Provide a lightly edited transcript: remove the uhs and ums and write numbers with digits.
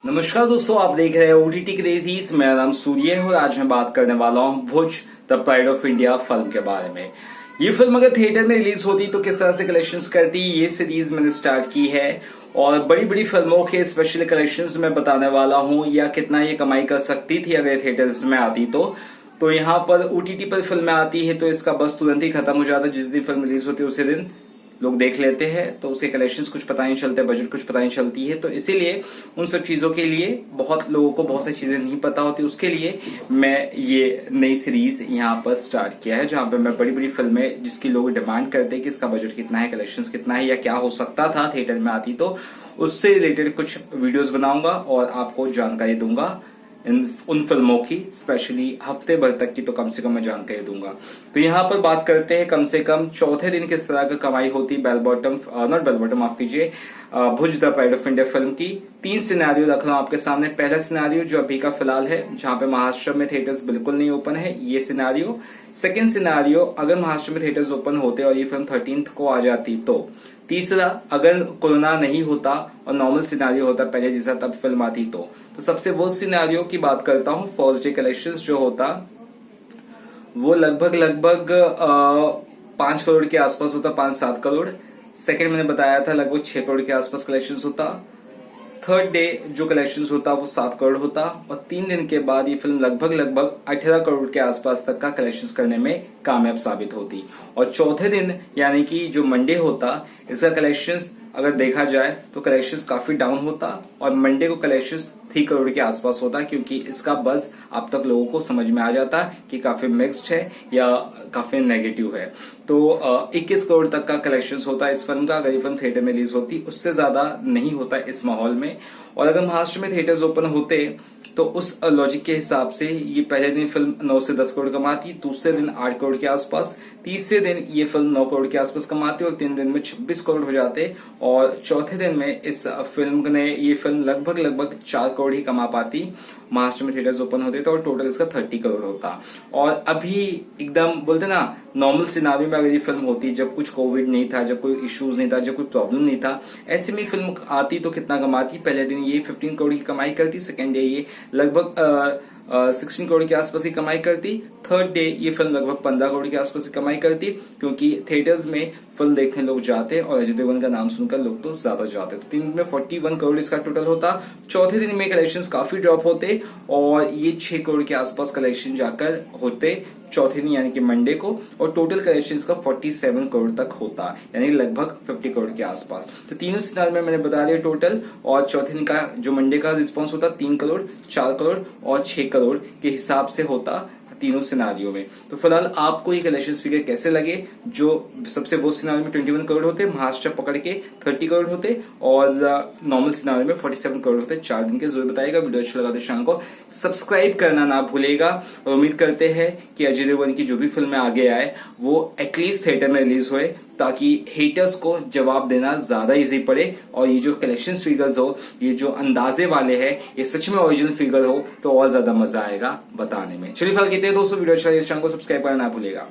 नमस्कार दोस्तों, आप देख रहे हैं ओटीटी क्रेजीज। मेरा नाम सूर्य है और आज मैं बात करने वाला हूं Bhuj the pride of India film के बारे में। ये फिल्म अगर थिएटर में रिलीज होती तो किस तरह से कलेक्शंस करती, ये सीरीज मैंने स्टार्ट की है और बड़ी बड़ी फिल्मों के स्पेशल कलेक्शंस मैं बताने वाला हूं या कितना ये कमाई कर सकती थी अगर थिएटर्स में आती तो यहाँ पर ओटीटी पर फिल्में आती है तो इसका बस तुरंत ही खत्म हो जाता है। जिस दिन फिल्म रिलीज होती है उसी दिन लोग देख लेते हैं तो उसके कलेक्शंस कुछ पता नहीं चलते, बजट कुछ पता नहीं चलती है। तो इसीलिए उन सब चीजों के लिए बहुत लोगों को बहुत सी चीजें नहीं पता होती, उसके लिए मैं ये नई सीरीज यहाँ पर स्टार्ट किया है जहां पे मैं बड़ी बड़ी फिल्में जिसकी लोग डिमांड करते हैं कि इसका बजट कितना है, कलेक्शंस कितना है या क्या हो सकता था थिएटर में आती तो उससे रिलेटेड कुछ वीडियोस बनाऊंगा और आपको जानकारी दूंगा उन फिल्मों की, स्पेशली हफ्ते भर तक की तो कम से कम मैं जानकारी दूंगा। तो यहाँ पर बात करते हैं कम से कम चौथे दिन किस तरह की कमाई होती माफ कीजिए, Bhuj the pride of India film की। 3 सिनेरियो रख रहा हूं आपके सामने। पहला सिनेरियो जो अभी का फिलहाल है जहां पे महाराष्ट्र में थिएटर्स बिल्कुल नहीं ओपन है, ये सिनेरियो। सेकेंड सिनेरियो अगर महाराष्ट्र में थिएटर्स ओपन होते और ये फिल्म 13th को आ जाती तो। तीसरा अगर कोरोना नहीं होता और नॉर्मल सिनेरियो होता पहले जैसा तब फिल्म आती तो सबसे वो सिनेरियो की बात करता हूं। फर्स्ट डे कलेक्शंस जो होता वो लगभग 5 करोड़ के आसपास होता, 5-7 करोड़। सेकंड मैंने बताया था लगभग 6 करोड़ के आसपास कलेक्शंस होता। थर्ड डे जो कलेक्शंस होता वो 7 करोड़ होता और 3 दिन के बाद ये फिल्म लगभग 18 करोड़ के आसपास तक का कलेक्शंस करने में कामयाब साबित होती। और चौथे दिन यानी कि जो मंडे होता इसका कलेक्शंस अगर देखा जाए तो कलेक्शंस काफी डाउन होता और मंडे को कलेक्शंस 3 करोड़ के आसपास होता क्योंकि इसका बज़ अब तक लोगों को समझ में आ जाता कि काफी मिक्स्ड है या काफी नेगेटिव है। तो 21 करोड़ तक का कलेक्शंस होता इस फिल्म का अगर ये फिल्म थिएटर में रिलीज होती, उससे ज्यादा नहीं होता इस माहौल में। और अगर महाराष्ट्र में थिएटर्स ओपन होते तो उस लॉजिक के हिसाब से ये पहले दिन फिल्म 9 से 10 करोड़ कमाती, दूसरे दिन 8 करोड़ के आसपास, तीसरे दिन ये फिल्म 9 करोड़ के आसपास कमाती और 3 दिन में 26 करोड़ हो जाते और चौथे दिन में इस फिल्म ने ये फिल्म लगभग 4 करोड़ ही कमा पाती महाराष्ट्र में थिएटर्स ओपन होते तो और टोटल इसका 30 करोड़ होता। और अभी एकदम बोलते ना नॉर्मल सिनारियो में अगर ये फिल्म होती जब कुछ कोविड नहीं था, जब कोई इश्यूज नहीं था, जब कोई प्रॉब्लम नहीं था, ऐसे में फिल्म आती तो कितना कमाती। पहले दिन ये 15 करोड़ की कमाई करती, सेकेंड डे ये लगभग 16 करोड़ के आसपास की कमाई करती, थर्ड डे ये फिल्म लगभग 15 करोड़ के आसपास की कमाई करती क्योंकि थिएटर्स में फिल्म देखने लोग जाते और अजय देवगन का नाम सुनकर लोग तो ज्यादा जाते। तो 3 दिन में 41 करोड़ इसका टोटल होता। चौथे दिन में कलेक्शंस काफी ड्रॉप होते और ये 6 करोड़ के आसपास कलेक्शन जाकर होते चौथे दिन यानी कि मंडे को और टोटल कलेक्शंस का 47 करोड़ तक होता यानी लगभग 50 करोड़ के आसपास। तो तीनों सिनारियो में मैंने बता दिया टोटल। और चौथे दिन का जो मंडे का रिस्पॉन्स होता 3 करोड़, 4 करोड़ और 6 करोड़ के हिसाब से होता तीनों सिनारियों में। तो फिलहाल आपको ये कलेक्शन फिगर कैसे लगे? जो सबसे वो सिनारियो में 21 करोड़ होते, महाराष्ट्र पकड़ के 30 करोड़ होते और नॉर्मल सिनारियो में 47 करोड़ होते 4 दिन के। जरूर बताइएगा। वीडियो अच्छा लगा तो चैनल को सब्सक्राइब करना ना भूलेगा और उम्मीद करते हैं कि अजय देवगन की जो भी फिल्में आगे आए वो एटलीस्ट थिएटर में रिलीज हुए ताकि हेटर्स को जवाब देना ज्यादा इजी पड़े और ये जो कलेक्शन फिगर्स हो, ये जो अंदाजे वाले हैं, ये सच में ओरिजिनल फिगर हो तो और ज्यादा मजा आएगा बताने में। चलिए फिलहाल कहते हैं दोस्तों, वीडियो अच्छा लगे चैनल को सब्सक्राइब करना ना भूलेगा।